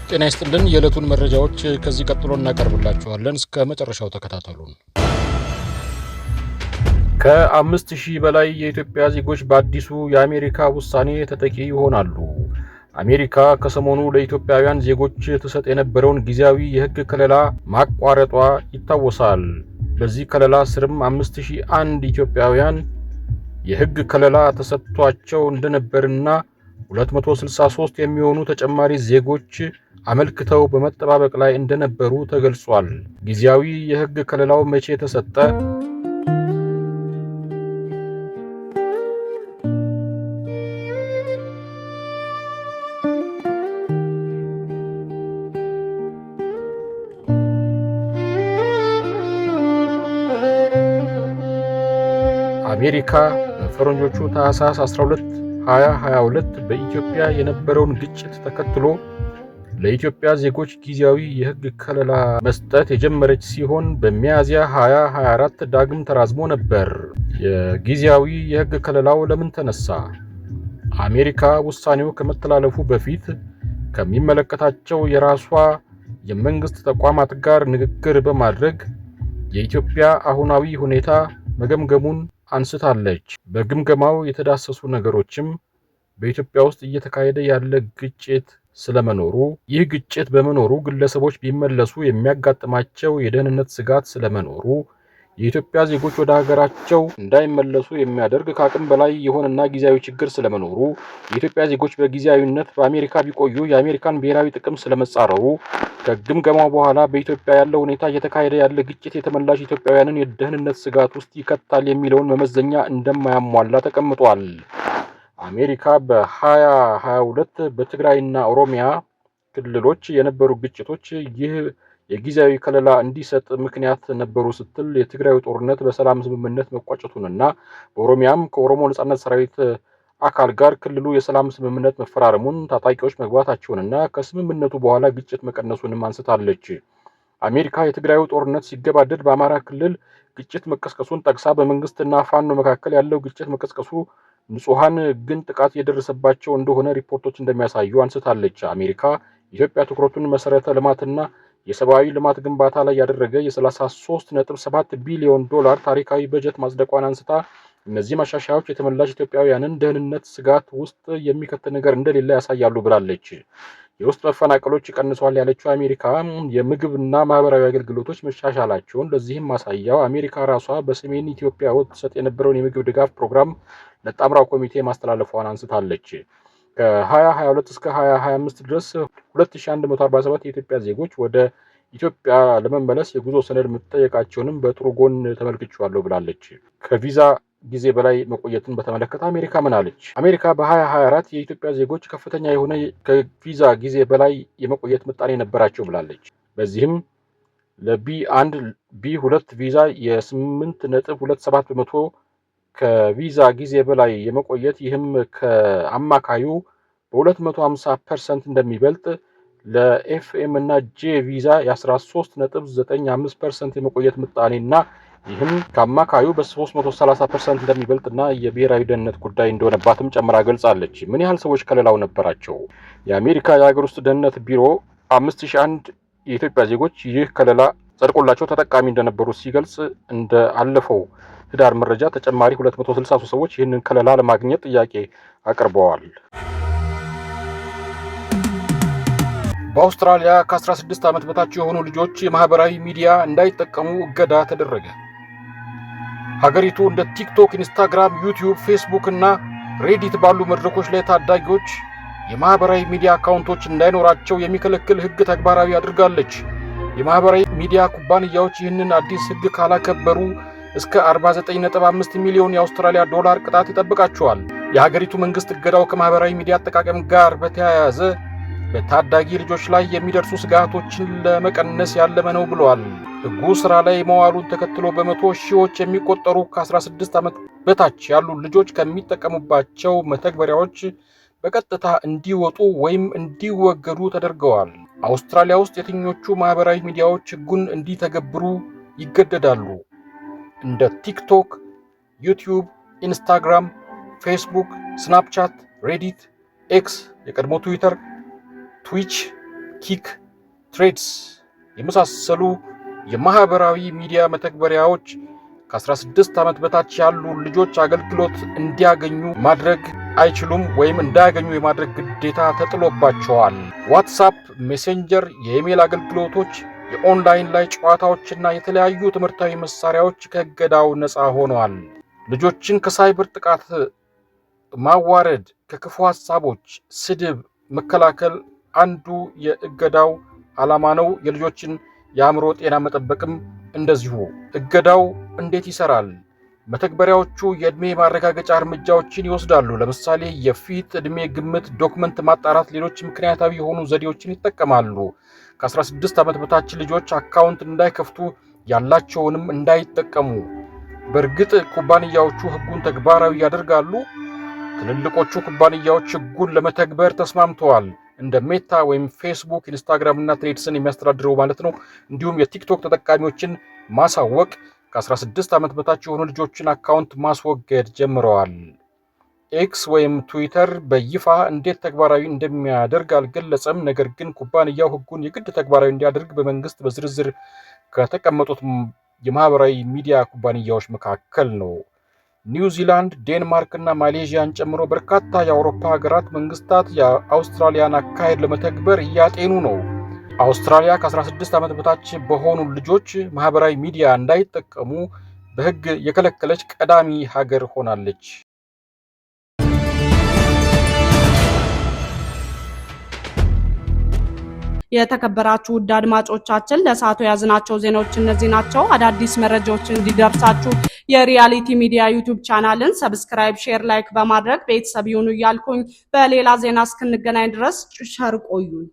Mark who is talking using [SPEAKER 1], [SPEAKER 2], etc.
[SPEAKER 1] ጤና ይስጥልን የዕለቱን መረጃዎች ከዚህ ቀጥሎ እናቀርብላችኋለን። እስከ መጨረሻው ተከታተሉን። ከ5000 በላይ የኢትዮጵያ ዜጎች በአዲሱ የአሜሪካ ውሳኔ ተጠቂ ይሆናሉ። አሜሪካ ከሰሞኑ ለኢትዮጵያውያን ዜጎች ትሰጥ የነበረውን ጊዜያዊ የሕግ ከለላ ማቋረጧ ይታወሳል። በዚህ ከለላ ስርም 5001 ኢትዮጵያውያን የሕግ ከለላ ተሰጥቷቸው እንደነበርና 263 የሚሆኑ ተጨማሪ ዜጎች አመልክተው በመጠባበቅ ላይ እንደነበሩ ተገልጿል። ጊዜያዊ የሕግ ከለላው መቼ ተሰጠ? አሜሪካ በፈረንጆቹ ታህሳስ 12 2022 በኢትዮጵያ የነበረውን ግጭት ተከትሎ ለኢትዮጵያ ዜጎች ጊዜያዊ የሕግ ከለላ መስጠት የጀመረች ሲሆን በሚያዝያ 2024 ዳግም ተራዝሞ ነበር። የጊዜያዊ የሕግ ከለላው ለምን ተነሳ? አሜሪካ ውሳኔው ከመተላለፉ በፊት ከሚመለከታቸው የራሷ የመንግስት ተቋማት ጋር ንግግር በማድረግ የኢትዮጵያ አሁናዊ ሁኔታ መገምገሙን አንስታለች። በግምገማው የተዳሰሱ ነገሮችም በኢትዮጵያ ውስጥ እየተካሄደ ያለ ግጭት ስለመኖሩ፣ ይህ ግጭት በመኖሩ ግለሰቦች ቢመለሱ የሚያጋጥማቸው የደህንነት ስጋት ስለመኖሩ፣ የኢትዮጵያ ዜጎች ወደ ሀገራቸው እንዳይመለሱ የሚያደርግ ከአቅም በላይ የሆነና ጊዜያዊ ችግር ስለመኖሩ፣ የኢትዮጵያ ዜጎች በጊዜያዊነት በአሜሪካ ቢቆዩ የአሜሪካን ብሔራዊ ጥቅም ስለመጻረሩ፣ ከግምገማው በኋላ በኢትዮጵያ ያለው ሁኔታ እየተካሄደ ያለ ግጭት የተመላሽ ኢትዮጵያውያንን የደህንነት ስጋት ውስጥ ይከታል የሚለውን መመዘኛ እንደማያሟላ ተቀምጧል። አሜሪካ በ2022 በትግራይና ኦሮሚያ ክልሎች የነበሩ ግጭቶች ይህ የጊዜያዊ ከለላ እንዲሰጥ ምክንያት ነበሩ ስትል የትግራዩ ጦርነት በሰላም ስምምነት መቋጨቱንና በኦሮሚያም ከኦሮሞ ነጻነት ሰራዊት አካል ጋር ክልሉ የሰላም ስምምነት መፈራረሙን፣ ታጣቂዎች መግባታቸውንና ከስምምነቱ በኋላ ግጭት መቀነሱንም አንስታለች። አሜሪካ የትግራዩ ጦርነት ሲገባደድ በአማራ ክልል ግጭት መቀስቀሱን ጠቅሳ በመንግስትና ፋኖ መካከል ያለው ግጭት መቀስቀሱ ንጹሃን ግን ጥቃት የደረሰባቸው እንደሆነ ሪፖርቶች እንደሚያሳዩ አንስታለች። አሜሪካ ኢትዮጵያ ትኩረቱን መሰረተ ልማትና የሰብአዊ ልማት ግንባታ ላይ ያደረገ የ33.7 ቢሊዮን ዶላር ታሪካዊ በጀት ማጽደቋን አንስታ እነዚህ ማሻሻያዎች የተመላሽ ኢትዮጵያውያንን ደህንነት ስጋት ውስጥ የሚከት ነገር እንደሌለ ያሳያሉ ብላለች። የውስጥ መፈናቀሎች ቀንሷል ያለችው አሜሪካ የምግብና ማህበራዊ አገልግሎቶች መሻሻላቸውን፣ ለዚህም ማሳያው አሜሪካ ራሷ በሰሜን ኢትዮጵያ ወጥ ሰጥ የነበረውን የምግብ ድጋፍ ፕሮግራም ለጣምራው ኮሚቴ ማስተላለፏን አንስታለች። ከ2022 እስከ 2025 ድረስ 2147 የኢትዮጵያ ዜጎች ወደ ኢትዮጵያ ለመመለስ የጉዞ ሰነድ መጠየቃቸውንም በጥሩ ጎን ተመልክቻለሁ ብላለች። ከቪዛ ጊዜ በላይ መቆየትን በተመለከተ አሜሪካ ምን አለች? አሜሪካ በ2024 የኢትዮጵያ ዜጎች ከፍተኛ የሆነ ከቪዛ ጊዜ በላይ የመቆየት ምጣኔ ነበራቸው ብላለች። በዚህም ለቢ1 ቢ2 ቪዛ የ8.27 በመቶ ከቪዛ ጊዜ በላይ የመቆየት ይህም ከአማካዩ በ250% እንደሚበልጥ፣ ለኤፍኤም እና ጄ ቪዛ የ13.95% የመቆየት ምጣኔና ይህም ከአማካዩ በ330% እንደሚበልጥና የብሔራዊ ደህንነት ጉዳይ እንደሆነባትም ጨምራ ገልጻለች። ምን ያህል ሰዎች ከለላው ነበራቸው? የአሜሪካ የሀገር ውስጥ ደህንነት ቢሮ 5001 የኢትዮጵያ ዜጎች ይህ ከለላ ጸድቆላቸው ተጠቃሚ እንደነበሩ ሲገልጽ እንደ አለፈው ህዳር መረጃ ተጨማሪ 263 ሰዎች ይህንን ከለላ ለማግኘት ጥያቄ አቅርበዋል። በአውስትራሊያ ከ16 ዓመት በታች የሆኑ ልጆች የማህበራዊ ሚዲያ እንዳይጠቀሙ እገዳ ተደረገ። ሀገሪቱ እንደ ቲክቶክ፣ ኢንስታግራም፣ ዩቲዩብ፣ ፌስቡክ እና ሬዲት ባሉ መድረኮች ላይ ታዳጊዎች የማህበራዊ ሚዲያ አካውንቶች እንዳይኖራቸው የሚከለክል ህግ ተግባራዊ አድርጋለች። የማህበራዊ ሚዲያ ኩባንያዎች ይህንን አዲስ ህግ ካላከበሩ እስከ 49.5 ሚሊዮን የአውስትራሊያ ዶላር ቅጣት ይጠብቃቸዋል። የሀገሪቱ መንግስት እገዳው ከማህበራዊ ሚዲያ አጠቃቀም ጋር በተያያዘ በታዳጊ ልጆች ላይ የሚደርሱ ስጋቶችን ለመቀነስ ያለመ ነው ብሏል። ህጉ ስራ ላይ መዋሉን ተከትሎ በመቶ ሺዎች የሚቆጠሩ ከ16 ዓመት በታች ያሉ ልጆች ከሚጠቀሙባቸው መተግበሪያዎች በቀጥታ እንዲወጡ ወይም እንዲወገዱ ተደርገዋል። አውስትራሊያ ውስጥ የትኞቹ ማህበራዊ ሚዲያዎች ህጉን እንዲተገብሩ ይገደዳሉ? እንደ ቲክቶክ፣ ዩቲዩብ፣ ኢንስታግራም፣ ፌስቡክ፣ ስናፕቻት፣ ሬዲት፣ ኤክስ የቀድሞ ትዊተር፣ ትዊች፣ ኪክ፣ ትሬድስ የመሳሰሉ የማህበራዊ ሚዲያ መተግበሪያዎች ከ16 ዓመት በታች ያሉ ልጆች አገልግሎት እንዲያገኙ ማድረግ አይችሉም ወይም እንዳያገኙ የማድረግ ግዴታ ተጥሎባቸዋል። ዋትስአፕ፣ ሜሴንጀር፣ የኢሜል አገልግሎቶች፣ የኦንላይን ላይ ጨዋታዎችና የተለያዩ ትምህርታዊ መሳሪያዎች ከእገዳው ነፃ ሆነዋል። ልጆችን ከሳይበር ጥቃት ማዋረድ፣ ከክፉ ሐሳቦች፣ ስድብ መከላከል አንዱ የእገዳው ዓላማ ነው። የልጆችን የአእምሮ ጤና መጠበቅም እንደዚሁ። እገዳው እንዴት ይሰራል? መተግበሪያዎቹ የዕድሜ ማረጋገጫ እርምጃዎችን ይወስዳሉ። ለምሳሌ የፊት ዕድሜ ግምት፣ ዶክመንት ማጣራት፣ ሌሎች ምክንያታዊ የሆኑ ዘዴዎችን ይጠቀማሉ። ከ16 ዓመት በታች ልጆች አካውንት እንዳይከፍቱ፣ ያላቸውንም እንዳይጠቀሙ። በእርግጥ ኩባንያዎቹ ሕጉን ተግባራዊ ያደርጋሉ። ትልልቆቹ ኩባንያዎች ሕጉን ለመተግበር ተስማምተዋል። እንደ ሜታ ወይም ፌስቡክ፣ ኢንስታግራም እና ትሬድስን የሚያስተዳድረው ማለት ነው። እንዲሁም የቲክቶክ ተጠቃሚዎችን ማሳወቅ፣ ከ16 ዓመት በታች የሆኑ ልጆችን አካውንት ማስወገድ ጀምረዋል። ኤክስ ወይም ትዊተር በይፋ እንዴት ተግባራዊ እንደሚያደርግ አልገለጸም። ነገር ግን ኩባንያው ሕጉን የግድ ተግባራዊ እንዲያደርግ በመንግስት በዝርዝር ከተቀመጡት የማህበራዊ ሚዲያ ኩባንያዎች መካከል ነው። ኒውዚላንድ፣ ዴንማርክ እና ማሌዥያን ጨምሮ በርካታ የአውሮፓ ሀገራት መንግስታት የአውስትራሊያን አካሄድ ለመተግበር እያጤኑ ነው። አውስትራሊያ ከ16 ዓመት በታች በሆኑ ልጆች ማህበራዊ ሚዲያ እንዳይጠቀሙ በሕግ የከለከለች ቀዳሚ ሀገር ሆናለች።
[SPEAKER 2] የተከበራችሁ ውድ አድማጮቻችን ለሰዓቱ ያዝናቸው ዜናዎች እነዚህ ናቸው። አዳዲስ መረጃዎች እንዲደርሳችሁ የሪያሊቲ ሚዲያ ዩቲዩብ ቻናልን ሰብስክራይብ፣ ሼር፣ ላይክ በማድረግ ቤተሰብ ይሁኑ እያልኩኝ በሌላ ዜና እስክንገናኝ ድረስ ቸር ቆዩን።